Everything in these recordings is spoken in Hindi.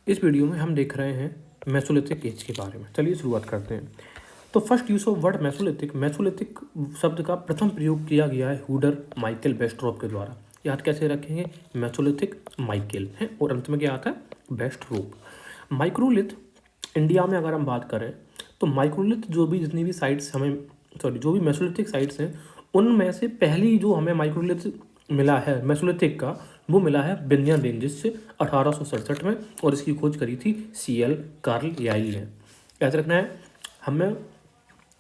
इस वीडियो में हम देख रहे हैं मेसोलिथिक एज के बारे में। चलिए शुरुआत करते हैं। तो first use of word Mesolithic शब्द का प्रथम प्रयोग किया गया है हुडर माइकल वेस्ट्रोप के द्वारा। याद कैसे रखेंगे? मेसोलिथिक माइकल है और अंत में क्या आता है? वेस्ट्रोप। माइक्रोलिथ इंडिया में अगर हम बात करें तो माइक्रोलिथ जितनी भी साइट्स हमें जो भी मेसोलिथिक साइट्स हैं उनमें से पहली जो हमें माइक्रोलिथ मिला है मेसोलिथिक का, वो मिला है बिंदियन रेंजेस से 1867 में, और इसकी खोज करी थी CL कार्लयाइल ने। याद रखना है हमें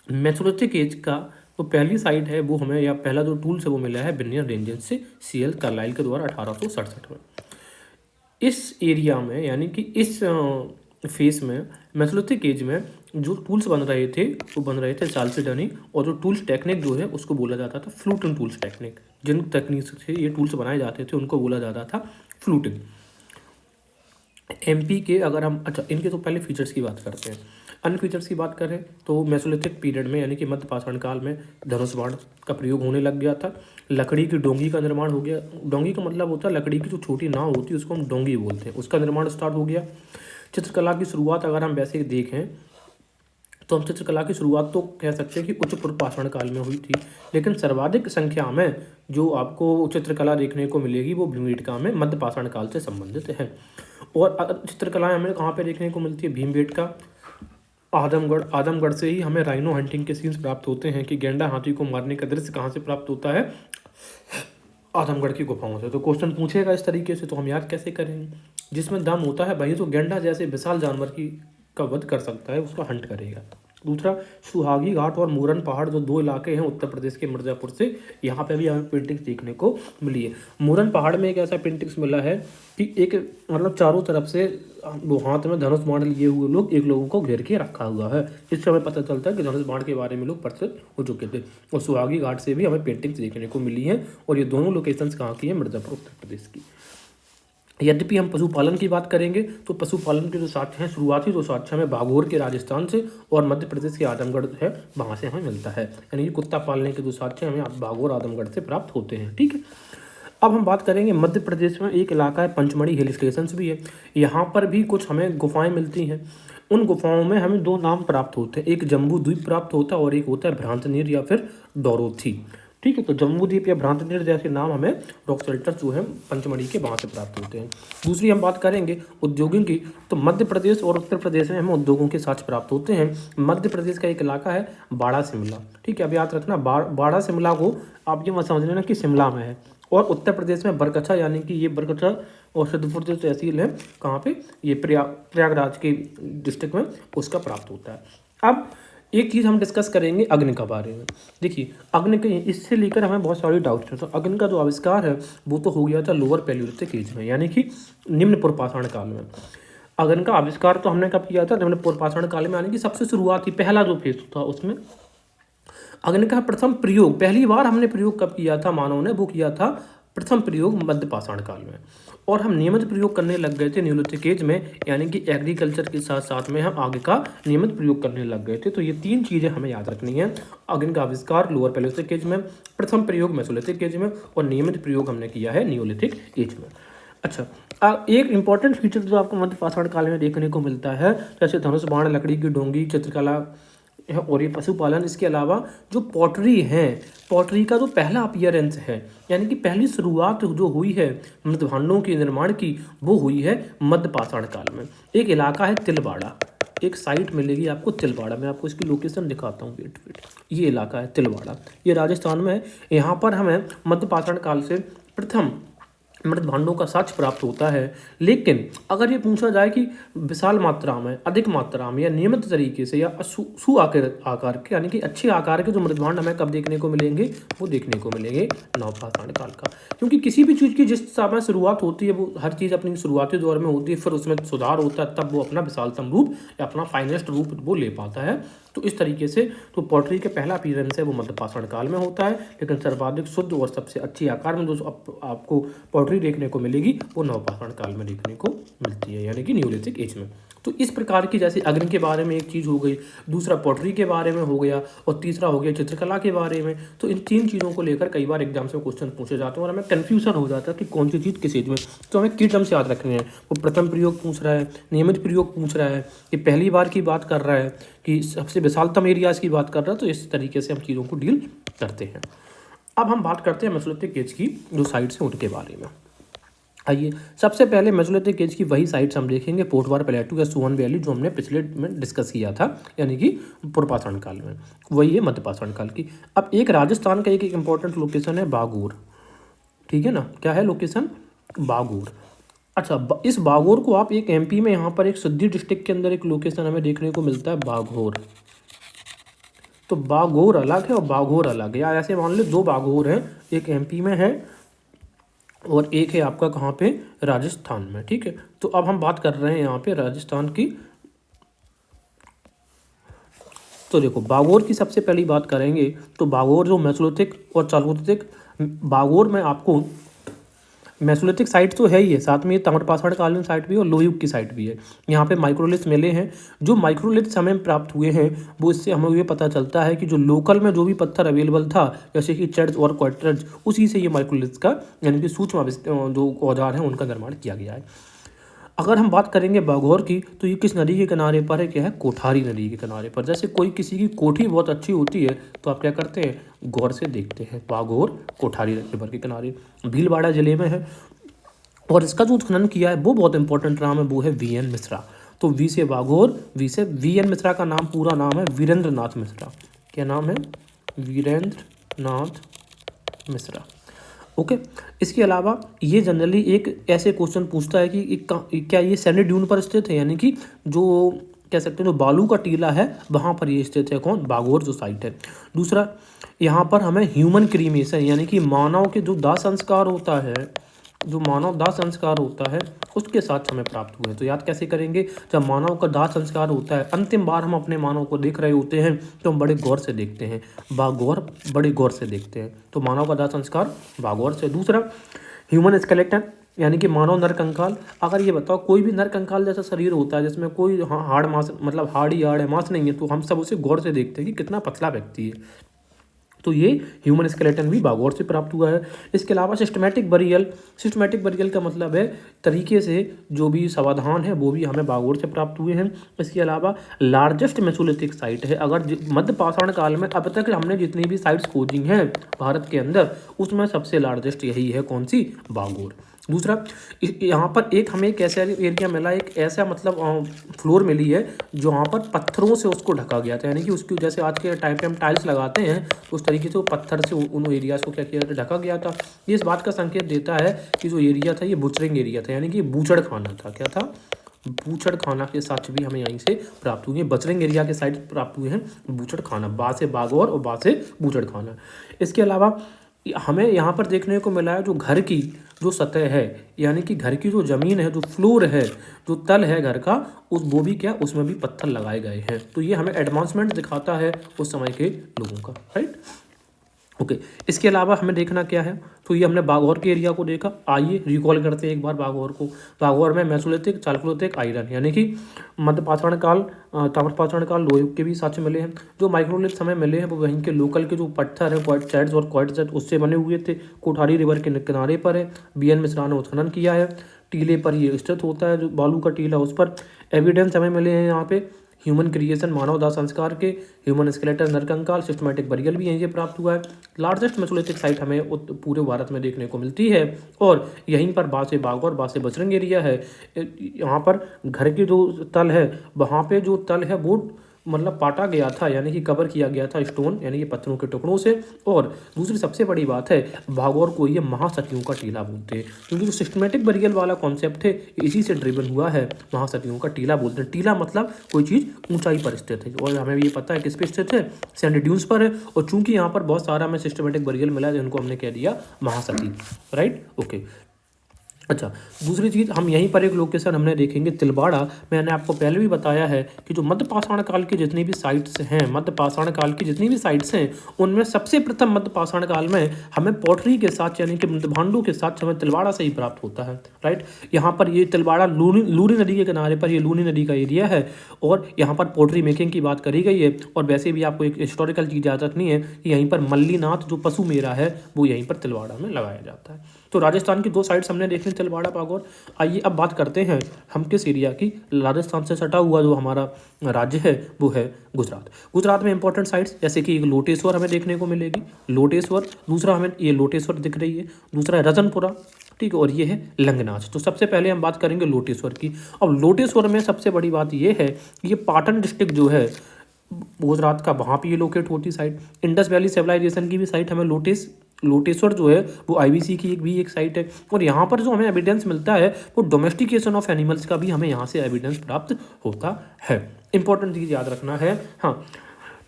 मेसोलिथिक एज का जो पहली साइट है वो हमें, या पहला जो टूल्स है वो मिला है बिंदियन रेंजेस से CL कार्लयाइल के द्वारा 1867 में। इस एरिया में यानी कि इस फेस में मेसोलिथिक एज में जो टूल्स बन रहे थे वो बन रहे थे चालसेडनी, और जो टूल्स टेक्निक जो है उसको बोला जाता था फ्लूटिंग टूल्स टेक्निक। जिन तकनीक से ये टूल्स बनाए जाते थे उनको बोला जाता था फ्लूटिंग। MP के अगर हम इनके तो पहले फीचर्स की बात करते हैं। अन्य फीचर्स की बात करें तो मेसोलिथिक पीरियड में यानी कि मध्य पाषाण काल में धनुष बाण का प्रयोग होने लग गया था। लकड़ी की डोंगी का निर्माण हो गया। डोंगी का मतलब होता है लकड़ी की जो छोटी नाव होती है उसको हम डोंगी बोलते हैं, उसका निर्माण स्टार्ट हो गया। चित्रकला की शुरुआत अगर हम वैसे देखें तो हम चित्रकला की शुरुआत तो कह सकते हैं कि उच्च पूर्व पाषाण काल में हुई थी, लेकिन सर्वाधिक संख्या में जो आपको चित्रकला देखने को मिलेगी वो भीमबेटका में मध्य पाषाण काल से संबंधित है। और चित्रकलाएं हमें कहाँ पे देखने को मिलती है? भीमबेटका, आदमगढ़ से ही हमें राइनो हंटिंग के सीन्स प्राप्त होते हैं कि गेंडा हाथी को मारने का दृश्य कहाँ से प्राप्त होता है? आदमगढ़ की गुफाओं से। तो क्वेश्चन पूछेगा इस तरीके से तो हम याद कैसे करेंगे? जिसमें दम होता है भाई, जो गेंडा जैसे विशाल जानवर की का वध कर सकता है उसका हंट करेगा। दूसरा, सुहागी घाट और मूरन पहाड़ जो दो इलाके हैं उत्तर प्रदेश के मिर्जापुर से, यहाँ पे भी हमें पेंटिंग्स देखने को मिली है। मूरन पहाड़ में एक ऐसा पेंटिंग्स मिला है कि एक मतलब चारों तरफ से दो हाथ में धनुष बाण लिए हुए लोग एक लोगों को घेर के रखा हुआ है। इससे हमें पता चलता है कि धनुष बाण के बारे में लोग परिचित हो चुके थे। और सुहागी घाट से भी हमें पेंटिंग्स देखने को मिली हैं, और ये दोनों लोकेशंस कहाँ की है? मिर्जापुर उत्तर प्रदेश की। यद्यपि हम पशुपालन की बात करेंगे तो पशुपालन के जो साक्ष्य हैं, शुरुआती जो साक्ष्य हमें बागोर के राजस्थान से और मध्य प्रदेश के आजमगढ़ है वहाँ से हमें मिलता है। यानी कि कुत्ता पालने के जो साक्ष्य हमें बागोर आजमगढ़ से प्राप्त होते हैं। ठीक है, अब हम बात करेंगे मध्य प्रदेश में एक इलाका है पंचमढ़ी हिल स्टेशंस भी है। यहाँ पर भी कुछ हमें गुफाएं मिलती हैं। उन गुफाओं में हमें दो नाम प्राप्त होते हैं, एक जम्बू द्वीप प्राप्त होता है और एक होता है भ्रांतनीर या फिर डोरोथी। ठीक है, तो जम्बू द्वीप या भ्रांतनीर जैसे नाम हमें रॉक शेल्टर्स जो है पंचमढ़ी के वहाँ से प्राप्त होते हैं। दूसरी हम बात करेंगे उद्योगों की, तो मध्य प्रदेश और उत्तर प्रदेश में हमें उद्योगों के साक्ष्य प्राप्त होते हैं। मध्य प्रदेश का एक इलाका है बाड़ा शिमला। ठीक है, अब याद रखना बाड़ा शिमला को आप ये मत समझ लेना कि शिमला में है। और उत्तर प्रदेश में बरकच्छा, यानी कि ये बरकच्छा और सिद्धपुर जो तहसील है कहाँ पे? ये प्रयागराज के डिस्ट्रिक्ट में उसका प्राप्त होता है। अब एक चीज़ हम डिस्कस करेंगे अग्नि का बारे में। देखिए अग्नि के इससे लेकर हमें बहुत सारे डाउट्स हैं। तो अग्नि का जो आविष्कार है वो तो हो गया था लोअर पैलियोलिथिक एज में, यानी कि निम्न पूर्व पाषाण काल में। अग्नि का आविष्कार तो हमने कब किया था? निम्न पूर्व पाषाण काल में, यानी कि सबसे शुरुआती पहला जो फेज था उसमें अग्नि का प्रथम प्रयोग, पहली बार हमने प्रयोग कब किया था मानव ने? वो किया था प्रथम प्रयोग मध्य पाषाण काल में, और हम नियमित प्रयोग करने लग गए थे न्यूलिथिक एज में, यानी कि एग्रीकल्चर के साथ साथ में हम आगे का नियमित प्रयोग करने लग गए थे। तो ये तीन चीज़ें हमें याद रखनी है। अग्नि का आविष्कार लोअर पैलियोलिथिक एज में, प्रथम प्रयोग मेसोलिथिक एज में, और नियमित प्रयोग हमने किया है न्यूलिथिक एज में। अच्छा, एक इंपॉर्टेंट फीचर जो आपको मध्य पाषाण काल में देखने को मिलता है, जैसे धनुष बाण, लकड़ी की डोंगी, चित्रकला और ये पशुपालन, इसके अलावा जो पॉटरी है, पॉटरी का जो पहला अपीयरेंस है, यानी कि पहली शुरुआत जो हुई है मृदभांडों के निर्माण की, वो हुई है मध्य पाषाण काल में। एक इलाका है तिलवाड़ा, एक साइट मिलेगी आपको तिलवाड़ा, मैं आपको इसकी लोकेशन दिखाता हूँ। वेट, ये इलाका है तिलवाड़ा, ये राजस्थान में है। यहाँ पर हमें मध्य पाषाण काल से प्रथम मृदभांडों का साक्ष्य प्राप्त होता है। लेकिन अगर ये पूछा जाए कि विशाल मात्रा में, अधिक मात्रा में, या नियमित तरीके से, या सु आकार के, यानी कि अच्छे आकार के जो मृदभांड हमें कब देखने को मिलेंगे? वो देखने को मिलेंगे नवपाषाण काल का। क्योंकि किसी भी चीज़ की जिस समय शुरुआत होती है वो हर चीज़ अपनी शुरुआती दौर में होती है, फिर उसमें सुधार होता है, तब वो अपना विशालतम रूप या अपना फाइनेस्ट रूप वो ले पाता है। तो इस तरीके से तो पॉटरी के पहला अपीयरेंस है वो मध्य पाषाण काल में होता है, लेकिन सर्वाधिक शुद्ध और सबसे अच्छी आकार में जो आपको पॉटरी पॉटरी देखने को मिलेगी वो नवपाषाण काल में देखने को मिलती है, यानी कि न्यूलिथिक एज में। तो इस प्रकार की, जैसे अग्नि के बारे में एक चीज़ हो गई, दूसरा पॉटरी के बारे में हो गया, और तीसरा हो गया चित्रकला के बारे में। तो इन 3 चीज़ों को लेकर कई बार एग्जाम से क्वेश्चन पूछे जाते हैं और हमें कन्फ्यूजन हो जाता है कि कौन सी चीज़ किस एज में। तो हमें की टर्म्स याद रखने हैं। वो प्रथम प्रयोग पूछ रहा है, नियमित प्रयोग पूछ रहा है, कि पहली बार की बात कर रहा है, कि सबसे विशालतम एरियाज की बात कर रहा है। तो इस तरीके से हम चीज़ों को डील करते हैं। अब हम बात करते हैं मेसोलिथिक एज की जो साइट्स हैं उनके बारे में। आइए, सबसे पहले मेसोलिथिक एज की वही साइट्स हम देखेंगे, पोटवार प्लेटू या सोवन वैली, जो हमने पिछले में डिस्कस किया था, यानी कि पूर्वपाषाण काल में। वही है मध्यपाषाण काल की। अब एक राजस्थान का एक इंपॉर्टेंट लोकेशन है बागोर, ठीक है ना। क्या है लोकेशन? बागोर। अच्छा, इस बागोर को आप एक एमपी में, यहाँ पर एक सिद्धि डिस्ट्रिक्ट के अंदर एक लोकेशन हमें देखने को मिलता है बागोर। तो बागोर अलग है और बागोर अलग है, या ऐसे मान लो 2 बागोर हैं, एक एमपी में है और एक है आपका कहाँ पे, राजस्थान में, ठीक है। तो अब हम बात कर रहे हैं यहाँ पे राजस्थान की। तो देखो, बागोर की सबसे पहली बात करेंगे तो बागोर जो मेसोलिथिक और चालकोलिथिक, बागोर में आपको मेसोलिथिक साइट तो है ही है, साथ में ये ताम्रपाषाण कालीन साइट भी है और लोह युग की साइट भी है। यहाँ पे माइक्रोलिथ्स मिले हैं। जो माइक्रोलिथ्स हमें प्राप्त हुए हैं वो इससे हमें ये पता चलता है कि जो लोकल में जो भी पत्थर अवेलेबल था, जैसे कि चर्च और क्वार्टर्स, उसी से ये माइक्रोलिथ्स का, यानी कि सूक्ष्म जो औजार हैं उनका निर्माण किया गया है। अगर हम बात करेंगे बागोर की, तो ये किस नदी के किनारे पर है? क्या है? कोठारी नदी के किनारे पर। जैसे कोई किसी की कोठी बहुत अच्छी होती है तो आप क्या करते हैं? गौर से देखते हैं। बागोर कोठारी रिवर के किनारे भीलवाड़ा जिले में है। और इसका जो खनन किया है वो बहुत इंपॉर्टेंट नाम है, वो है वी.एन. मिश्रा। तो वी से बागोर, वी से वी.एन. मिश्रा का नाम, पूरा नाम है वीरेंद्र नाथ मिश्रा। क्या नाम है? वीरेंद्र नाथ मिश्रा। ओके। इसके अलावा ये जनरली एक ऐसे क्वेश्चन पूछता है कि क्या ये सैंडी ड्यून पर स्थित है, यानी कि जो कह सकते हैं जो बालू का टीला है वहाँ पर ये स्थित है। कौन? बागोर जो साइट है। दूसरा, यहाँ पर हमें ह्यूमन क्रीमेशन, यानी कि मानव के जो दाह संस्कार होता है, जो मानव दाह संस्कार होता है उसके साथ हमें प्राप्त हुए हैं। तो याद कैसे करेंगे? जब मानव का दाह संस्कार होता है, अंतिम बार हम अपने मानव को देख रहे होते हैं तो हम बड़े गौर से देखते हैं, बागौर, बड़े गौर से देखते हैं। तो मानव का दाह संस्कार बागौर से। दूसरा, ह्यूमन स्केलेटन, यानी कि मानव नर कंकाल। अगर ये बताओ कोई भी नर कंकाल जैसा शरीर होता है जिसमें कोई हाड़ मांस, मतलब हाड़ ही हाड़ है, मांस नहीं है, तो हम सब उसे गौर से देखते हैं कि कितना पतला व्यक्ति है। तो ये ह्यूमन स्केलेटन भी बागोर से प्राप्त हुआ है। इसके अलावा सिस्टमैटिक बरियल, सिस्टमैटिक बरियल का मतलब है तरीके से जो भी समाधान है वो भी हमें बागोर से प्राप्त हुए हैं। इसके अलावा लार्जेस्ट मेसोलिथिक साइट है, अगर मध्यपाषाण काल में अब तक हमने जितनी भी साइट्स खोजी हैं भारत के अंदर, उसमें सबसे लार्जेस्ट यही है। कौन सी? बागोर। दूसरा, यहाँ पर एक हमें एक ऐसा एरिया मिला, एक ऐसा मतलब फ्लोर मिली है जो यहाँ पर पत्थरों से उसको ढका गया था, यानी कि उसकी, जैसे आज के टाइम पे हम टाइल्स लगाते हैं तो उस तरीके से वो पत्थर से उन एरियाज को क्या किया था? ढका गया था। ये इस बात का संकेत देता है कि जो एरिया था ये बुचरिंग एरिया था, यानी कि बूचड़ खाना था। क्या था? बूचड़ खाना के साथ भी हमें यहीं से प्राप्त हुए हैं। बचरंग एरिया के साइड प्राप्त हुए हैं बूचड़ खाना, बा से बागौर और बा से बूचड़ खाना। इसके अलावा हमें यहाँ पर देखने को मिला है जो घर की जो सतह है, यानी कि घर की जो ज़मीन है, जो फ्लोर है, जो तल है घर का, वो भी क्या, उसमें भी पत्थर लगाए गए हैं। तो ये हमें एडवांसमेंट दिखाता है उस समय के लोगों का, राइट। ओके। इसके अलावा हमें देखना क्या है? तो ये हमने बागौर के एरिया को देखा। आइए रिकॉल करते हैं एक बार बागौर को। बागौर में मेसोलिथिक, चालकोलिथिक, आयरन, यानी कि मध्यपाषाण काल, ताम्रपाषाण काल, लोह युग के भी साक्ष्य मिले हैं। जो माइक्रोलिथ हमें मिले हैं वो वहीं के लोकल के जो पत्थर हैं, क्वार्ट्ज और क्वार्ट्ज, उससे बने हुए थे। कोठारी रिवर के किनारे पर है। वी.एन. मिश्रा ने उत्खनन किया है। टीले पर ये स्थित होता है, जो बालू का टीला, उस पर एविडेंस हमें मिले हैं। यहाँ पे ह्यूमन क्रिएशन, मानव दाह संस्कार के, ह्यूमन स्केलेटन, नरकंकाल, सिस्टमैटिक बरियल भी यहीं से प्राप्त हुआ है। लार्जेस्ट मेसोलिथिक साइट हमें पूरे भारत में देखने को मिलती है और यहीं पर बा से बागौर, बा से बजरंग एरिया है। यहाँ पर घर की जो तल है, वहाँ पे जो तल है वो मतलब पाटा गया था, यानी कि कवर किया गया था स्टोन, यानी कि पत्थरों के टुकड़ों से। और दूसरी सबसे बड़ी बात है, बागौर को ये महासतियों का टीला बोलते हैं, क्योंकि जो सिस्टमेटिक बरियल वाला कॉन्सेप्ट है इसी से ड्रिवन हुआ है। महासतियों का टीला बोलते हैं। टीला मतलब कोई चीज़ ऊंचाई पर स्थित है, और हमें ये पता है किस पे स्थित है, सैंड ड्यून्स पर है। और चूंकि यहाँ पर बहुत सारा हमें सिस्टमेटिक बरियल मिला है, जिनको हमने कह दिया महासती, राइट। ओके। अच्छा, दूसरी चीज़ हम यहीं पर एक लोकेशन हमने देखेंगे तिलवाड़ा। मैंने आपको पहले भी बताया है कि जो मध्य पाषाण काल की जितनी भी साइट्स हैं, मध्य पाषाण काल की जितनी भी साइट्स हैं, उनमें सबसे प्रथम मध्य पाषाण काल में हमें पॉटरी के साथ यानी कि भांडू के साथ हमें तिलवाड़ा से ही प्राप्त होता है। राइट, यहाँ पर ये तिलवाड़ा लूनी नदी के किनारे पर, ये लूनी नदी का एरिया है और यहाँ पर पॉटरी मेकिंग की बात करी गई है। और वैसे भी आपको एक हिस्टोरिकल चीज़ याद रखनी है कि यहीं पर मल्लीनाथ जो पशु मेला है वो यहीं पर तिलवाड़ा में लगाया जाता है। तो राजस्थान की 2 साइट्स हमने देखी, तिलवाड़ा पागौर। आइए अब बात करते हैं हम किस एरिया की। राजस्थान से सटा हुआ जो हमारा राज्य है वो है गुजरात। गुजरात में इंपॉर्टेंट साइट्स जैसे कि एक लोटेश्वर हमें देखने को मिलेगी, लोटेश्वर। दूसरा हमें ये लोटेश्वर दिख रही है, दूसरा है रतनपुरा, ठीक है, और ये है लंगनाच। तो सबसे पहले हम बात करेंगे लोटेश्वर की। अब लोटेश्वर में सबसे बड़ी बात ये है कि ये पाटन डिस्ट्रिक्ट जो है गुजरात का, वहाँ पे ये लोकेट होती साइट। इंडस वैली सिविलाइजेशन की भी साइट हमें लोटेश्वर जो है वो आईबीसी की एक साइट है। और यहाँ पर जो हमें एविडेंस मिलता है वो डोमेस्टिकेशन ऑफ एनिमल्स का भी हमें यहाँ से एविडेंस प्राप्त होता है। इंपॉर्टेंट चीज़ याद रखना है। हाँ,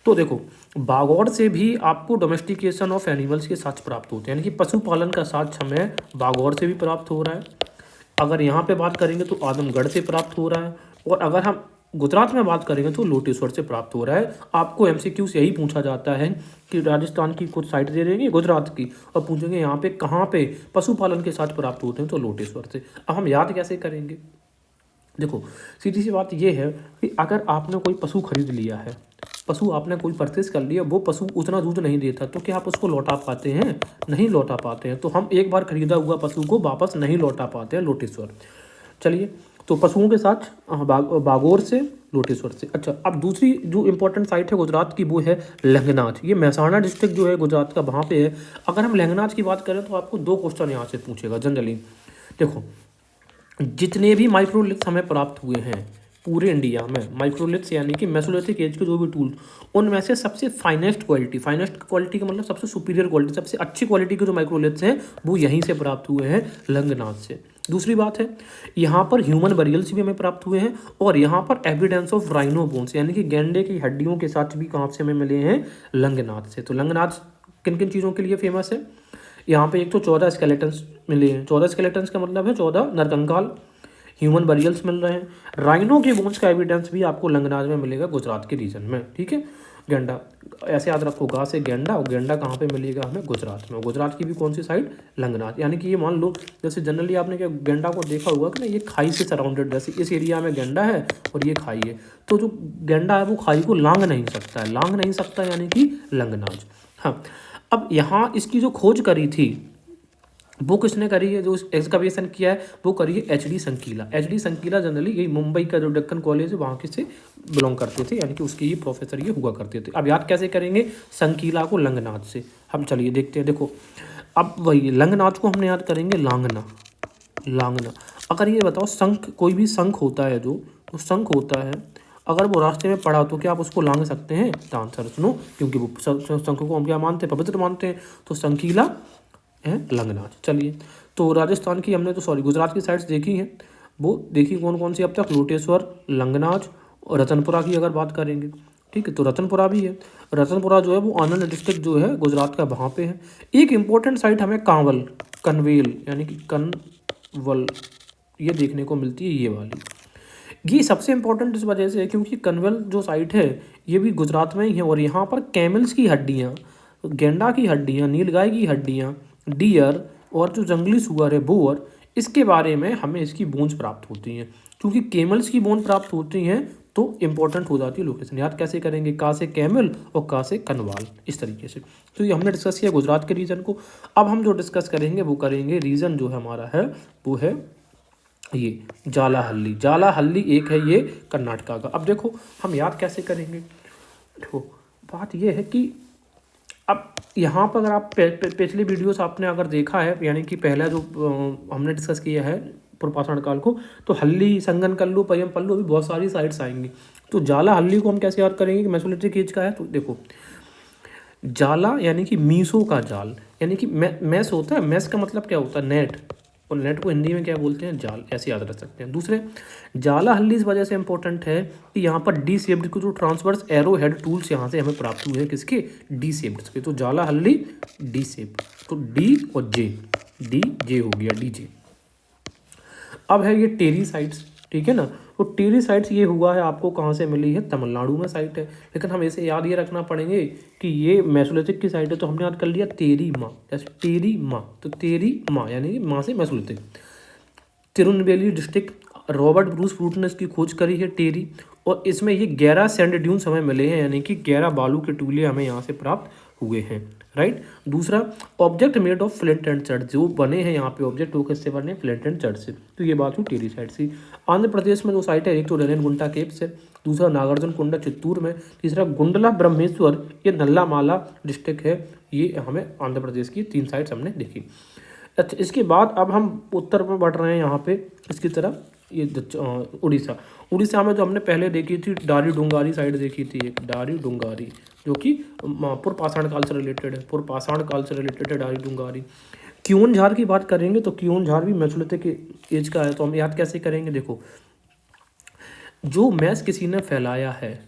तो देखो, बागौर से भी आपको डोमेस्टिकेशन ऑफ एनिमल्स के साक्ष्य प्राप्त होते हैं, यानी कि पशुपालन का साक्ष्य हमें बागौर से भी प्राप्त हो रहा है। अगर यहाँ पे बात करेंगे तो आदमगढ़ से प्राप्त हो रहा है। और अगर हम गुजरात में बात करेंगे तो लोटेश्वर से प्राप्त हो रहा है। आपको एमसीक्यू से यही पूछा जाता है कि राजस्थान की कुछ साइट दे देंगे गुजरात की और पूछेंगे यहाँ पे कहाँ पे पशुपालन के साथ प्राप्त होते हैं, तो लोटेश्वर से। अब हम याद कैसे करेंगे? देखो, सीधी सी बात ये है कि अगर आपने कोई पशु खरीद लिया है, पशु आपने कोई परचेस कर लिया, वो पशु उतना दूध नहीं देता, तो क्या आप उसको लौटा पाते हैं? नहीं लौटा पाते हैं। तो हम एक बार खरीदा हुआ पशु को वापस नहीं लौटा पाते हैं लोटेश्वर। चलिए, तो पशुओं के साथ बागौर से, लोटेश्वर से। अच्छा, अब दूसरी जो इंपॉर्टेंट साइट है गुजरात की वो है लंगनाच। ये महसाणा डिस्ट्रिक्ट जो है गुजरात का, वहाँ पे है। अगर हम लंगनाच की बात करें तो आपको 2 क्वेश्चन यहाँ से पूछेगा जनरली। देखो, जितने भी माइक्रोलिथ्स हमें प्राप्त हुए हैं पूरे इंडिया में, माइक्रोलिथ्स यानी कि मेसोलिथिक एज के जो भी टूल्स, उनमें से सबसे फाइनेस्ट क्वालिटी का मतलब सबसे सुपीरियर क्वालिटी, सबसे अच्छी क्वालिटी के जो माइक्रोलिथ्स हैं वो यहीं से प्राप्त हुए हैं, लंगनाथ से। दूसरी बात है, यहाँ पर ह्यूमन बरियल्स भी हमें प्राप्त हुए हैं और यहाँ पर एविडेंस ऑफ राइनो बोन्स यानी कि गैंडे की हड्डियों के साथ भी कहाँ से हमें मिले हैं? लंगनाथ से। तो लंगनाथ किन किन चीज़ों के लिए फेमस है? यहाँ पे एक तो 14 स्केलेटन्स मिले हैं। 14 स्केलेटन्स का मतलब है 14 नरकंकाल। ह्यूमन बरियल्स मिल रहे हैं। राइनो के बोन्स का एविडेंस भी आपको लंगनाथ में मिलेगा, गुजरात के रीजन में। ठीक है, गेंडा ऐसे याद रखो, गा से गेंडा, और गेंडा कहाँ पे मिलेगा हमें? गुजरात में। गुजरात की भी कौन सी साइड? लंगनाथ। यानी कि ये मान लो जैसे जनरली आपने क्या गेंडा को देखा होगा कि ना, ये खाई से सराउंडेड, जैसे इस एरिया में गेंडा है और ये खाई है, तो जो गेंडा है वो खाई को लांग नहीं सकता है, लांग नहीं सकता यानी कि लंगनाथ। हाँ, अब यहाँ इसकी जो खोज करी थी वो किसने करी है? जो एक्सकवेशन किया है वो करी है एच.डी. संकीला। एच.डी. संकीला जनरली यही मुंबई का जो डेक्कन कॉलेज है वहाँ के से बिलोंग करते थे, यानी कि उसके ये प्रोफेसर ये हुआ करते थे। अब याद कैसे करेंगे संकीला को? लंगनाथ से। हम चलिए देखते हैं। देखो, अब वही लंगनाथ को हमने याद करेंगे लांगना। अगर ये बताओ, शंख, कोई भी शंख होता है जो, तो शंख होता है, अगर वो रास्ते में पड़ा तो क्या आप उसको लांग सकते हैं? तो आंसर सुनो, क्योंकि वो शंख को हम क्या मानते हैं? पवित्र मानते हैं। तो संकीला है लंगनाथ। चलिए, तो राजस्थान की हमने तो गुजरात की साइड्स देखी हैं। वो देखी कौन कौन सी अब तक? लोटेश्वर, लंगनाच और रतनपुरा की अगर बात करेंगे, ठीक है, तो रतनपुरा भी है। रतनपुरा जो है वो आनंद डिस्ट्रिक्ट जो है गुजरात का, वहाँ पे है। एक इंपॉर्टेंट साइट हमें कनवेल यानी कि कनवल ये देखने को मिलती है, ये वाली। ये सबसे इंपॉर्टेंट इस वजह से है क्योंकि कनवेल जो साइट है ये भी गुजरात में ही है और यहाँ पर कैमल्स की हड्डियाँ, गेंडा की हड्डियाँ, नीलगाय की हड्डियाँ, डियर और जो जंगली सुअर है बोअर, इसके बारे में हमें इसकी बोन्स प्राप्त होती हैं। क्योंकि कैमल्स की बोन प्राप्त होती हैं तो इंपॉर्टेंट हो जाती है लोकेशन। याद कैसे करेंगे? का से कैमल और का से कनवाल, इस तरीके से। तो ये हमने डिस्कस किया गुजरात के रीजन को। अब हम जो डिस्कस करेंगे वो करेंगे रीजन जो है हमारा है वो है ये जालाहल्ली। जालाहल्ली एक है ये कर्नाटका का। अब देखो हम याद कैसे करेंगे? देखो बात ये है कि अब यहाँ पर अगर आप पिछले वीडियोस आपने अगर देखा है, यानी कि पहला जो हमने डिस्कस किया है पूर्वपाषाण काल को, तो हल्ली, संगन कल्लू, पयम पल्लू, अभी बहुत सारी साइट्स आएंगी। तो जाला हल्ली को हम कैसे याद करेंगे कि मेसोलिथिक एज का है? तो देखो, जाला यानी कि मीसो का जाल, यानी कि मैस होता है। मैस का मतलब क्या होता है? नेट, और नेट को हिंदी में क्या बोलते हैं? जाल, ऐसे याद रख सकते हैं। दूसरे, जाला हल्ली इस वजह से इंपॉर्टेंट है कि यहाँ पर डी शेप्ड के जो ट्रांसवर्स एरो हेड टूल्स यहाँ से हमें प्राप्त हुए हैं, किसके? डी शेप्ड के। तो जाला हल्ली डी शेप, तो डी और जे, डी जे हो गया, डी जे। अब है ये टेरी साइट्स, ठीक है ना। तो टेरी साइट्स ये हुआ है आपको कहाँ से मिली है, तमिलनाडु में साइट है। लेकिन हम इसे याद ये रखना पड़ेंगे कि ये मेसोलिथिक की साइट है, तो हमने याद कर लिया तेरी माँ, जैसे टेरी माँ, तो तेरी माँ यानी कि माँ से Mesolithic. Tirunelveli district, Robert Bruce fruit ने इसकी खोज करी है टेरी, और इसमें ये 11 सैंड ड्यून्स हमें मिले हैं, यानी कि 11 बालू के टुकड़े हमें यहाँ से प्राप्त हुए हैं, राइट। दूसरा, object made of flint and church, जो बने हैं यहाँ पे ऑब्जेक्ट वो किससे बने, फ्लिंट एंड चर्च से। तो ये बात हुई टेरी साइट से। आंध्र प्रदेश में जो साइट है, एक तो रेनगुंटा केव्स है, दूसरा नागार्जुन कोंडा चित्तूर में, तीसरा गुंडला ब्रह्मेश्वर ये नल्लामाला डिस्ट्रिक्ट है। ये हमें आंध्र प्रदेश की 3 साइट्स हमने देखी। अच्छा, इसके बाद अब हम उत्तर में बढ़ रहे हैं यहाँ पे इसकी तरफ, ये उड़ीसा। उड़ीसा में जो हमने पहले देखी थी डारी डुंगारी साइड देखी थी, एक डारी डुंगारी, जो कि पूर्वपाषाण काल से रिलेटेड है, पूर्वपाषाण काल से रिलेटेड है डारी डुंगारी। क्योंझार की बात करेंगे तो क्योंझार भी मेसोलिथिक एज का है, तो हम याद कैसे करेंगे, देखो जो मैस किसी ने फैलाया है,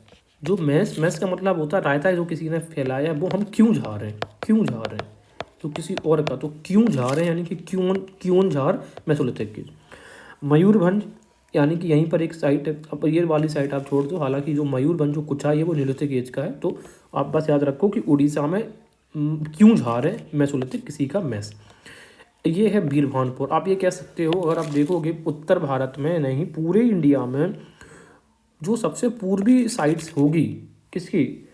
जो मैस का मतलब होता है रायता, जो किसी ने फैलाया वो हम क्यों झा रहे हैं, क्यों झा रहे हैं तो किसी और का, तो क्यों झा रहे हैं यानी कि क्योंझार मेसोलिथिक की। मयूरभंज यानी कि यहीं पर एक साइट है, अब ये वाली साइट आप छोड़ दो, हालांकि जो मयूरभंज जो कुचाई है वो नीलोथिक एज का है। तो आप बस याद रखो कि उड़ीसा में क्योंझार है मेसोलिथिक किसी का मैस। ये है बीरभानपुर। आप ये कह सकते हो, अगर आप देखोगे उत्तर भारत में नहीं पूरे इंडिया में जो सबसे पूर्वी साइट्स होगी किसकी,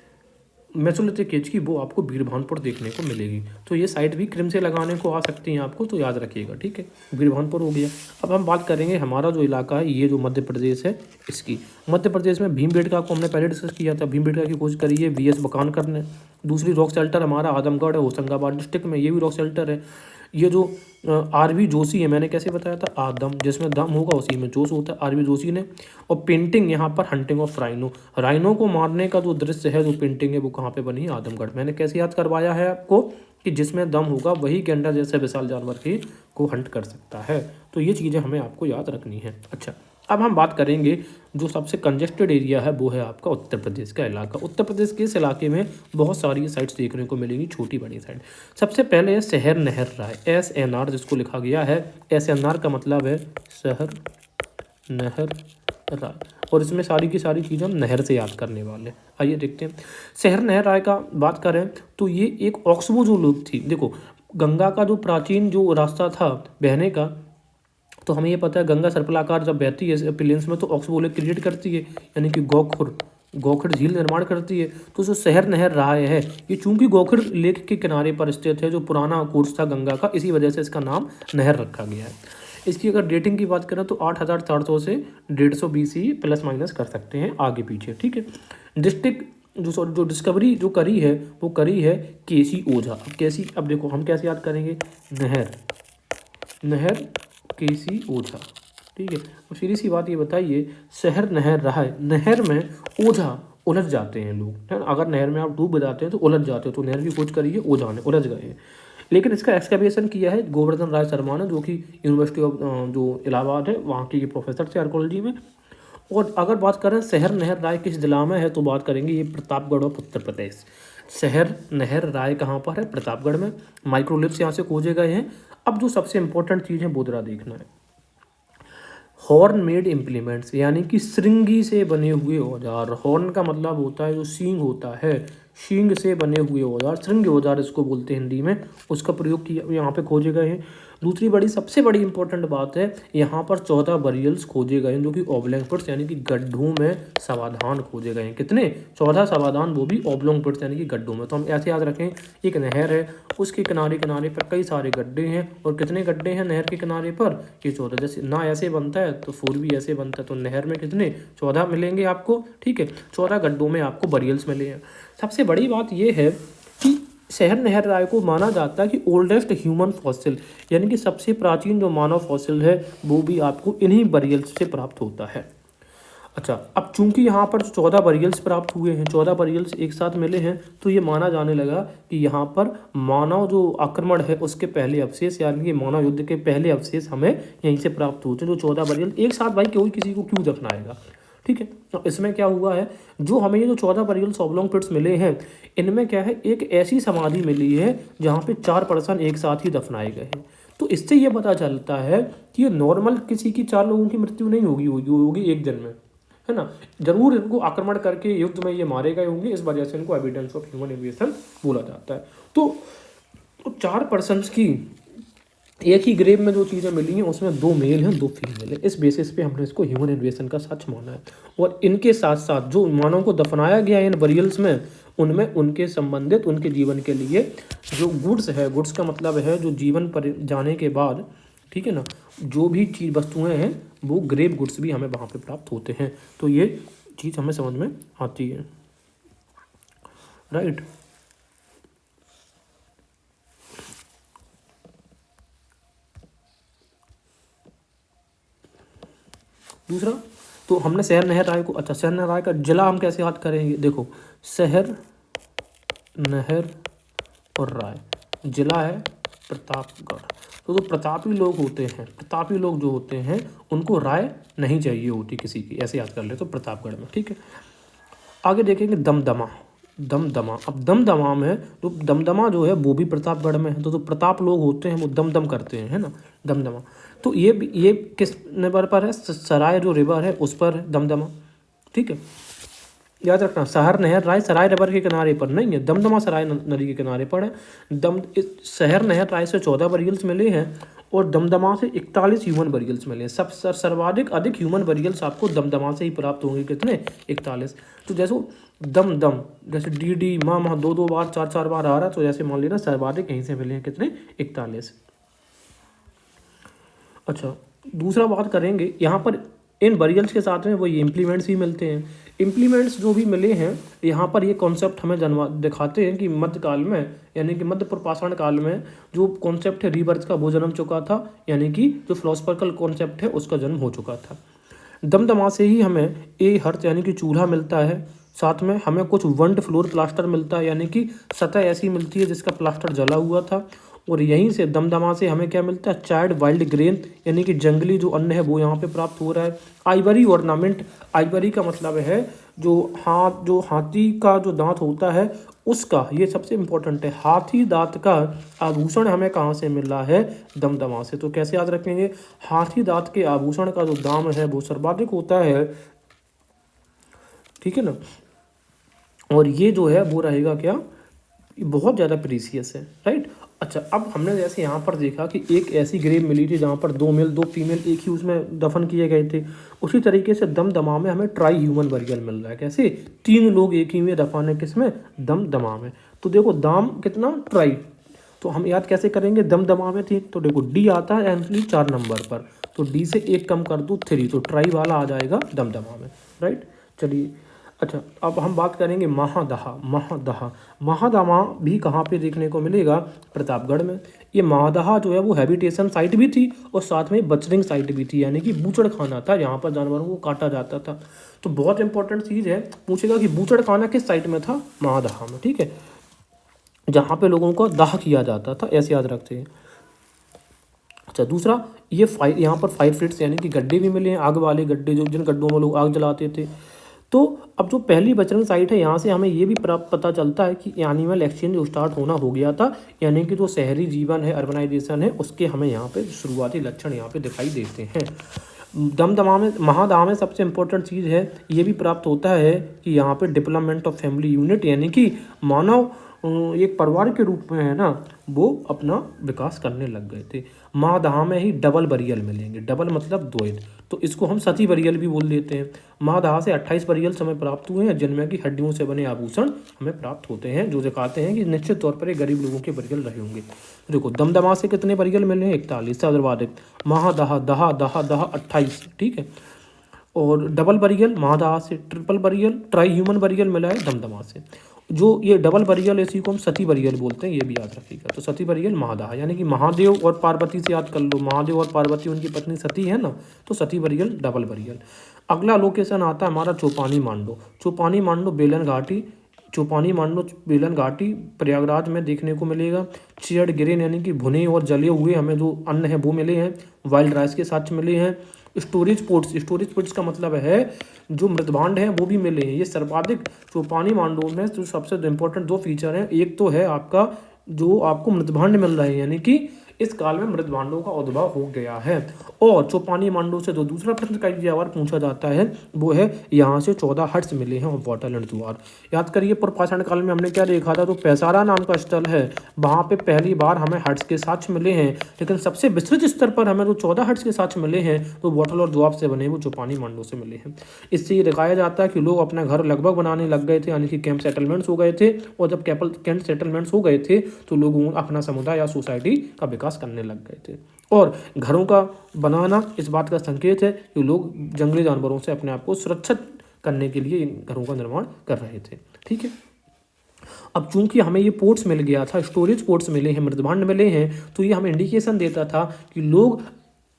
मेसोलिथिक एज की, वो आपको बीरभानपुर देखने को मिलेगी। तो ये साइट भी क्रिम से लगाने को आ सकती हैं आपको, तो याद रखिएगा, ठीक है। बीरभानपुर हो गया। अब हम बात करेंगे हमारा जो इलाका है, ये जो मध्य प्रदेश है इसकी। मध्य प्रदेश में भीमबेटका को हमने पहले डिस्कस किया था, भीमबेटका की खोज करी है वीएस बकानकर ने। दूसरी रॉक शेल्टर हमारा आजमगढ़ है, होशंगाबाद डिस्ट्रिक्ट में, ये भी रॉक शेल्टर है। ये जो आरवी जोशी है, मैंने कैसे बताया था, आदम जिसमें दम होगा उसी में जोश होता है, आरवी जोशी ने। और पेंटिंग यहाँ पर हंटिंग ऑफ राइनो, राइनो को मारने का जो दृश्य है, जो पेंटिंग है, वो कहाँ पे बनी है, आदमगढ़। मैंने कैसे याद करवाया है आपको कि जिसमें दम होगा वही गेंडा जैसे विशाल जानवर की को हंट कर सकता है। तो ये चीज़ें हमें आपको याद रखनी है। अच्छा, अब हम बात करेंगे जो सबसे कंजेस्टेड एरिया है, वो है आपका उत्तर प्रदेश का इलाका। उत्तर प्रदेश के इस इलाके में बहुत सारी साइट्स देखने को मिलेंगी, छोटी बड़ी साइट। सबसे पहले है शहर नहर राय, SNR जिसको लिखा गया है। SNR का मतलब है शहर नहर राय, और इसमें सारी की सारी चीज़ें हम नहर से याद करने वाले। आइए देखते हैं। शहर नहर राय का बात करें तो ये एक ऑक्सबो जो लोग थी, देखो गंगा का जो प्राचीन जो रास्ता था बहने का, तो हमें ये पता है गंगा सर्पिलाकार जब बहती है प्लेन्स में तो ऑक्सबो लेक क्रिएट करती है, यानी कि गोखुर झील निर्माण करती है। तो जो शहर नहर राय है, ये चूंकि गोखुर लेक के किनारे पर स्थित है, जो पुराना कोर्स था गंगा का, इसी वजह से इसका नाम नहर रखा गया है। इसकी अगर डेटिंग की बात करें तो 8400 से 150 BC प्लस माइनस कर सकते हैं आगे पीछे, ठीक है। डिस्ट्रिक्ट जो डिस्कवरी जो करी है वो करी है केसी ओझा। अब देखो हम कैसे याद करेंगे, नहर केसी ओझा, ठीक है। अब सीधी सी बात ये बताइए, शहर नहर रहा है, नहर में ओझा उलझ जाते हैं लोग, है ना। अगर नहर में आप डूब जाते हैं तो उलझ जाते हो, तो नहर की खोज करिए, ओझा ने उलझ गए हैं। लेकिन इसका एक्सकैवेशन किया है गोवर्धन राय शर्मा ने, जो कि यूनिवर्सिटी ऑफ जो इलाहाबाद है वहाँ के ये प्रोफेसर थे आर्कोलॉजी में। और अगर बात करें शहर नहर राय किस जिला में है, तो बात करेंगे ये प्रतापगढ़ ऑफ उत्तर प्रदेश। शहर नहर राय कहाँ पर है, प्रतापगढ़ में। माइक्रोलिप्स यहाँ से खोजे गए हैं। अब जो सबसे इंपॉर्टेंट चीज़ है बोधरा देखना है, हॉर्न मेड इम्प्लीमेंट्स, यानी कि श्रृंगी से बने हुए औजार। हॉर्न का मतलब होता है जो सींग होता है, सींग से बने हुए औजार, श्रृंगी औजार इसको बोलते हैं हिंदी में, उसका प्रयोग किया यहाँ पे खोजे गए हैं। दूसरी सबसे बड़ी इंपॉर्टेंट बात है, यहाँ पर 14 बरियल्स खोजे गए हैं, जो कि ऑब्लॉन्ग पिट्स यानी कि गड्ढों में समाधान खोजे गए हैं। कितने, 14 समाधान, वो भी ऑब्लॉन्ग पिट्स यानी कि गड्ढों में। तो हम ऐसे याद रखें, एक नहर है, उसके किनारे किनारे पर कई सारे गड्ढे हैं, और कितने गड्ढे हैं नहर के किनारे पर, ये 14। जैसे ना ऐसे बनता है तो 4 भी ऐसे बनता है, तो नहर में कितने, 14 मिलेंगे आपको, ठीक है। 14 गड्ढों में आपको बरियल्स मिले हैं। सबसे बड़ी बात यह है कि शहर नहर राय को माना जाता है कि ओल्डेस्ट ह्यूमन फॉसिल, यानी कि सबसे प्राचीन जो मानव फॉसिल है वो भी आपको इन्हीं बरियल्स से प्राप्त होता है। अच्छा, अब चूंकि यहाँ पर 14 बरियल्स प्राप्त हुए हैं, 14 बरियल्स एक साथ मिले हैं, तो ये माना जाने लगा कि यहाँ पर मानव जो आक्रमण है उसके पहले अवशेष, यानी कि मानव युद्ध के पहले अवशेष हमें यहीं से प्राप्त होते हैं। जो 14 बरियल एक साथ, भाई कोई किसी को क्यों दफनाएगा, ठीक है। तो इसमें क्या हुआ है, जो हमें ये जो 14 बरियल्स ऑब्लॉन्ग पिट्स मिले हैं, इनमें क्या है, एक ऐसी समाधि मिली है जहाँ पे 4 पर्सन एक साथ ही दफनाए गए हैं। तो इससे ये पता चलता है कि ये नॉर्मल किसी की 4 लोगों की मृत्यु नहीं होगी एक दिन में, है ना। जरूर इनको आक्रमण करके युद्ध में ये मारे गए होंगे, इस वजह से इनको एविडेंस ऑफ ह्यूमन इन्वेजन बोला जाता है। तो 4 पर्सन्स की एक ही ग्रेव में जो चीज़ें मिली हैं उसमें 2 मेल हैं 2 फीमेल हैं, इस बेसिस पे हमने इसको ह्यूमन इन्वेजन का सच माना है। और इनके साथ साथ जो मानव को दफनाया गया है इन बरियल्स में, उनमें उनके संबंधित उनके जीवन के लिए जो गुड्स है, गुड्स का मतलब है जो जीवन पर जाने के बाद, ठीक है ना, जो भी चीज़ वस्तुएं हैं वो ग्रेव गुड्स भी हमें वहाँ पे प्राप्त होते हैं। तो ये चीज़ हमें समझ में आती है, राइट। दूसरा, तो हमने शहर नहर राय को, अच्छा शहर नहर राय का जिला हम कैसे याद करेंगे, देखो शहर नहर और राय, जिला है प्रतापगढ़। तो जो प्रतापी लोग होते हैं, प्रतापी लोग जो होते हैं उनको राय नहीं चाहिए होती किसी की, ऐसे याद कर ले तो प्रतापगढ़ में, ठीक है। आगे देखेंगे दमदमा, दमदमा। अब दमदमा में जो दमदमा जो है वो भी प्रतापगढ़ में है, तो जो प्रताप लोग होते हैं वो दमदम करते हैं, है ना, दमदमा। तो ये किस नंबर पर है, सराय जो रिवर है उस पर है दमदमा, ठीक है। याद रखना, शहर नहर राय सराय रिवर के किनारे पर नहीं है, दमदमा सराय नदी के किनारे पर है। शहर नहर राय से 14 बरियल्स मिले हैं और दमदमा से 41 ह्यूमन बरियल्स मिले हैं। सब सर्वाधिक अधिक ह्यूमन बरियल्स आपको दमदमा से ही प्राप्त होंगे, कितने, 41। तो जैसे दम दम, जैसे डी डी माँ माँ 2 बार 4 बार आ रहा, तो जैसे मान लेना सर्वाधिक यहीं से मिले हैं, कितने, 41। अच्छा, दूसरा बात करेंगे यहाँ पर इन बरियल्स के साथ में वो ये इम्प्लीमेंट्स भी मिलते हैं। इम्प्लीमेंट्स जो भी मिले हैं यहाँ पर ये कॉन्सेप्ट हमें दिखाते हैं कि मध्यकाल में, यानी कि मध्य पाषाण काल में जो कॉन्सेप्ट है रीबर्थ का वो जन्म चुका था, यानी कि जो फिलोसफिकल कॉन्सेप्ट है उसका जन्म हो चुका था। दमदमा से ही हमें ए हर्थ यानी कि चूल्हा मिलता है, साथ में हमें कुछ वंड फ्लोर प्लास्टर मिलता है, यानी कि सतह ऐसी मिलती है जिसका प्लास्टर जला हुआ था। और यहीं से दमदमा से हमें क्या मिलता है, चार्ड वाइल्ड ग्रेन, यानी कि जंगली जो अन्न है वो यहाँ पे प्राप्त हो रहा है। आइवरी ऑर्नामेंट, आइवरी का मतलब है जो हाथी का जो दांत होता है उसका, ये सबसे इम्पोर्टेंट है, हाथी दांत का आभूषण हमें कहाँ से मिल रहा है, दमदमा से। तो कैसे याद रखेंगे, हाथी दांत के आभूषण का जो दाम है वो सर्वाधिक होता है, ठीक है ना। और ये जो है वो रहेगा क्या, बहुत ज़्यादा प्रीसियस है, राइट। अच्छा, अब हमने जैसे यहाँ पर देखा कि एक ऐसी ग्रेव मिली थी जहाँ पर 2 मेल 2 फीमेल एक ही उसमें दफन किए गए थे, उसी तरीके से दमदमा में हमें ट्राई ह्यूमन बरियल मिल रहा है। कैसे, 3 लोग एक ही में दफन है, किसमें, दमदमा में। तो देखो दाम कितना, ट्राई, तो हम याद कैसे करेंगे, दमदमा में थी तो देखो डी आता है एंट्री 4 नंबर पर, तो डी से 1 कम कर दूँ 3, तो ट्राई वाला आ जाएगा दमदमा में, राइट। चलिए, अच्छा अब हम बात करेंगे महादहा। महादहा, महादमा भी कहाँ पे देखने को मिलेगा, प्रतापगढ़ में। ये महादहा जो है वो हैबिटेशन साइट भी थी और साथ में बचरिंग साइट भी थी, यानी कि बूचड़ खाना था, यहाँ पर जानवरों को काटा जाता था। तो बहुत इंपॉर्टेंट चीज़ है, पूछेगा कि बूचड़ खाना किस साइट में था, महादहा में, ठीक है, जहाँ पे लोगों को दाह किया जाता था, ऐसे याद रखते हैं। अच्छा, दूसरा ये यहाँ पर फायर फिट्स यानी कि गड्ढे भी मिले हैं, आग वाले गड्ढे, जो जिन गड्ढों में लोग आग जलाते थे। तो अब जो पहली बचरंग साइट है यहाँ से हमें ये भी पता चलता है कि एनिमल एक्सचेंज जो स्टार्ट होना हो गया था, यानी कि जो शहरी जीवन है, अर्बनाइजेशन है, उसके हमें यहाँ पे शुरुआती लक्षण यहाँ पे दिखाई देते हैं। दमदमा में, महादहा में सबसे इम्पोर्टेंट चीज़ है ये भी प्राप्त होता है कि यहाँ पे डेवलपमेंट ऑफ फैमिली यूनिट, यानी कि मानव एक परिवार के रूप में, है ना, वो अपना विकास करने लग गए थे। महादहा में ही डबल बरियल मिलेंगे, डबल मतलब 2, तो इसको हम सती बरियल भी बोल देते हैं। महादहा से 28 बरियल हमें प्राप्त हुए हैं, जिनमें कि हड्डियों से बने आभूषण हमें प्राप्त होते हैं, जो दिखाते हैं कि निश्चित तौर पर ये गरीब लोगों के बरियल रहे होंगे। देखो दमदमा से कितने बरियल मिले हैं, 41, सर्वाधिक। महादहा दहा दहा दहा 28, ठीक है। और डबल बरियल महादहा से, triple burial, try human burial मिला है दमदमा से। जो ये डबल बरियल, इसी को हम सती बरियल बोलते हैं, ये भी याद रखिएगा। तो सती बरियल महादहा, यानी कि महादेव और पार्वती से याद कर लो, महादेव और पार्वती उनकी पत्नी सती है ना, तो सती बरियल, डबल बरियल। अगला लोकेशन आता है हमारा चौपानी मांडो। चौपानी मांडो बेलन घाटी, चौपानी मांडो बेलन घाटी प्रयागराज में देखने को मिलेगा। चेयर्ड ग्रेन यानी कि भुने और जले हुए हमें जो अन्न है वो मिले हैं, वाइल्ड राइस के साथ मिले हैं। स्टोरेज पोर्ट्स का मतलब है जो मृतभांड हैं वो भी मिले हैं। ये सर्वाधिक चौपानी मांडो में जो सबसे इम्पोर्टेंट 2 फीचर हैं, एक तो है आपका जो आपको मृतभांड मिल रहा है, यानी कि इस काल में मृत भांडों का उद्भव हो गया है। और चौपानी मांडू से जो दूसरा प्रश्न कई बार पूछा जाता है वो है यहाँ से 14 हट्स मिले हैं और वाटरलैंड द्वार। याद करिए पूर्वपाषाण काल में हमने क्या देखा था, तो पैसारा नाम का स्थल है, वहाँ पे पहली बार हमें हट्स के साक्ष्य मिले हैं। लेकिन सबसे विस्तृत स्तर पर हमें जो 14 हट्स के साक्ष्य मिले हैं तो वाटल और द्वार से बने वो चौपानी मांडू से मिले हैं। इससे ये दिखाया जाता है कि लोग अपना घर लगभग बनाने लग गए थे, यानी कि कैंप सेटलमेंट्स हो गए थे। और जब कैंप सेटलमेंट्स हो गए थे तो लोग अपना समुदाय या सोसाइटी का विकास करने लग गए थे। और घरों का बनाना इस बात का संकेत है कि लोग जंगली जानवरों से अपने आप को सुरक्षित करने के लिए इन घरों का निर्माण कर रहे थे। ठीक है, अब चूंकि हमें ये पोर्ट्स मिल गया था, स्टोरेज पोर्ट्स मिले हैं, मृदभांड मिले हैं, तो ये हमें इंडिकेशन देता था कि लोग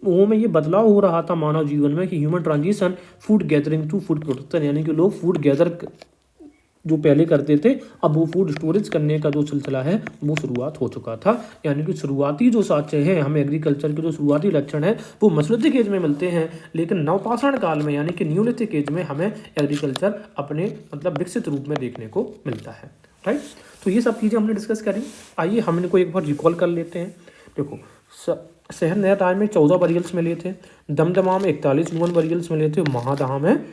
वो में ये बदलाव हो रहा था मानव जीवन में कि human transition food gathering to food production, यानी कि लोग फूड गैदर जो पहले करते थे अब वो फूड स्टोरेज करने का जो सिलसिला है वो शुरुआत हो चुका था। यानी कि शुरुआती जो साक्ष्य हैं हमें एग्रीकल्चर के जो शुरुआती लक्षण है वो मेसोलिथिक एज में मिलते हैं, लेकिन नवपाषाण काल में यानी कि न्यूलिथिक एज में हमें एग्रीकल्चर अपने मतलब विकसित रूप में देखने को मिलता है। राइट, तो ये सब चीज़ें हमने डिस्कस करी। आइए हम इनको एक बार रिकॉल कर लेते हैं। देखो, शहर नया राय में 14 बरियल्स मिले थे, दमदमा में 41 ह्यूमन बरियल्स मिले थे, महादहा में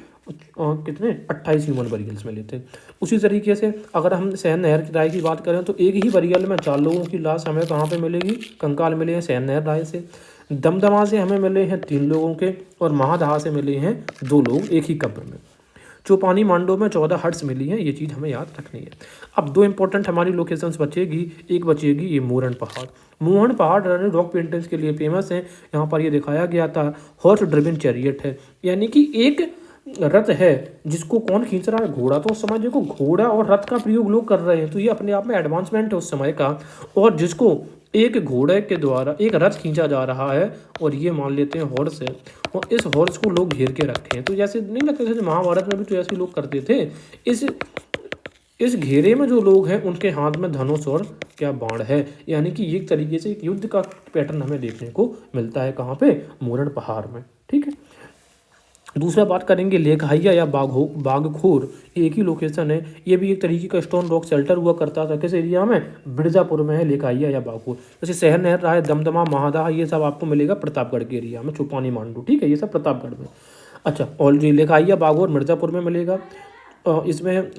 कितने 28 ह्यूमन बरियल्स मिले थे। उसी तरीके से अगर हम सहन नहर की राय की बात करें तो एक ही बरियल में 4 लोगों की लाश हमें कहाँ पे मिलेगी, कंकाल मिले हैं सहन नहर राय से। दमदमा से हमें मिले हैं 3 लोगों के और महादहा से मिले हैं 2 लोग एक ही कब्र में। चौपानी मांडो में 14 हट्स मिली हैं, ये चीज़ हमें याद रखनी है। अब 2 इंपॉर्टेंट हमारी लोकेशंस बचेगी, एक बचेगी ये मोरन पहाड़। मोहन पहाड़ रॉक पेंटिंग्स के लिए फेमस है। यहाँ पर ये दिखाया गया था हॉर्स ड्रिवन चैरियट है, यानी कि एक रथ है जिसको कौन खींच रहा है, घोड़ा। तो उस समय देखो घोड़ा और रथ का प्रयोग लोग कर रहे हैं, तो ये अपने आप में एडवांसमेंट है उस समय का। और जिसको एक घोड़े के द्वारा एक रथ खींचा जा रहा है और ये मान लेते हैं हॉर्स है, और इस हॉर्स को लोग घेर के रखे हैं। तो जैसे नहीं लगता जैसे महाभारत में भी तो ऐसे लोग करते थे। इस घेरे में जो लोग हैं उनके हाथ में धनुष और क्या बाण है, यानी कि एक तरीके से एक युद्ध का पैटर्न हमें देखने को मिलता है कहाँ पे, मोरन पहाड़ में। ठीक है, दूसरा बात करेंगे लेखहाइया या बागखोर, ये एक ही लोकेशन है। ये भी एक तरीके का स्टोन रॉक शेल्टर हुआ करता था, किस एरिया में, बिरजापुर में है लेखहाइया या बागखोर। जैसे शहर नहर रहा है, दमदमा, महादहा, ये सब आपको मिलेगा प्रतापगढ़ के एरिया में, चौपानी मांडू। ठीक है, ये सब प्रतापगढ़ में। अच्छा, और जो लेखहाइया बागखोर मिर्जापुर में मिलेगा। इसमें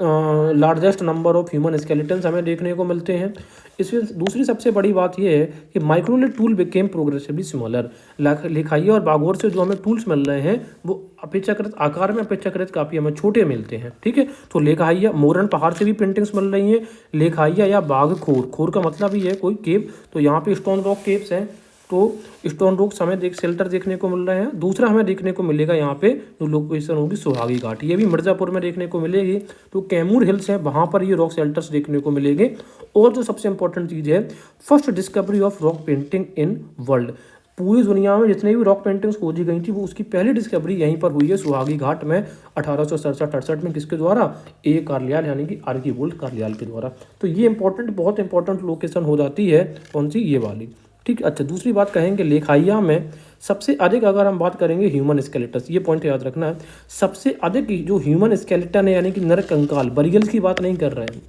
largest number of human skeletons हमें देखने को मिलते हैं। इसमें दूसरी सबसे बड़ी बात यह है कि microlith tool became progressively smaller. Lekhahia और बागोर से जो हमें टूल्स मिल रहे हैं वो अपेक्षाकृत आकार में अपेक्षाकृत काफ़ी हमें छोटे मिलते हैं। ठीक है, तो लेखाइया मोरन पहाड़ से भी पेंटिंग्स मिल रही हैं। लेखाइया या बागखोर, खोर का मतलब ही है कोई केव, तो यहाँ पे स्टोन रॉक केव्स हैं, तो स्टोन रॉक्स हमें शेल्टर देखने को मिल रहे हैं। दूसरा हमें देखने को मिलेगा यहाँ पे जो लोकेशन होगी सुहागी घाट, ये भी मिर्जापुर में देखने को मिलेगी। तो कैमूर हिल्स है, वहाँ पर ये रॉक शेल्टर्स देखने को मिलेंगे। और जो सबसे इंपॉर्टेंट चीज़ है, first discovery of rock painting in world, पूरी दुनिया में जितने भी रॉक पेंटिंग्स खोजी गई थी वो उसकी पहली डिस्कवरी यहीं पर हुई है सुहागी घाट में 1867-68 में। किसके द्वारा, ए कार्लियाल यानी कि आर्कीवोल्ड कार्लियाल के द्वारा। तो ये इंपॉर्टेंट बहुत इंपॉर्टेंट लोकेशन हो जाती है, कौन सी, ये वाली। ठीक, अच्छा दूसरी बात कहेंगे लेखाइया में सबसे अधिक, अगर हम बात करेंगे ह्यूमन स्केलेटस, ये पॉइंट याद रखना है, सबसे अधिक जो ह्यूमन स्केलेटन है यानी कि नर कंकाल, बरियल्स की बात नहीं कर रहे हैं,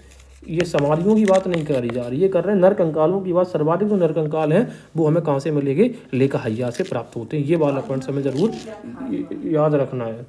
ये समाधियों की बात नहीं करी जा रही, ये कर रहे हैं नर कंकालों की बात। सर्वाधिक जो नर कंकाल है वो हमें कहाँ से मिलेंगे, लेखाइया से प्राप्त होते हैं। ये वाला पॉइंट हमें जरूर याद रखना है।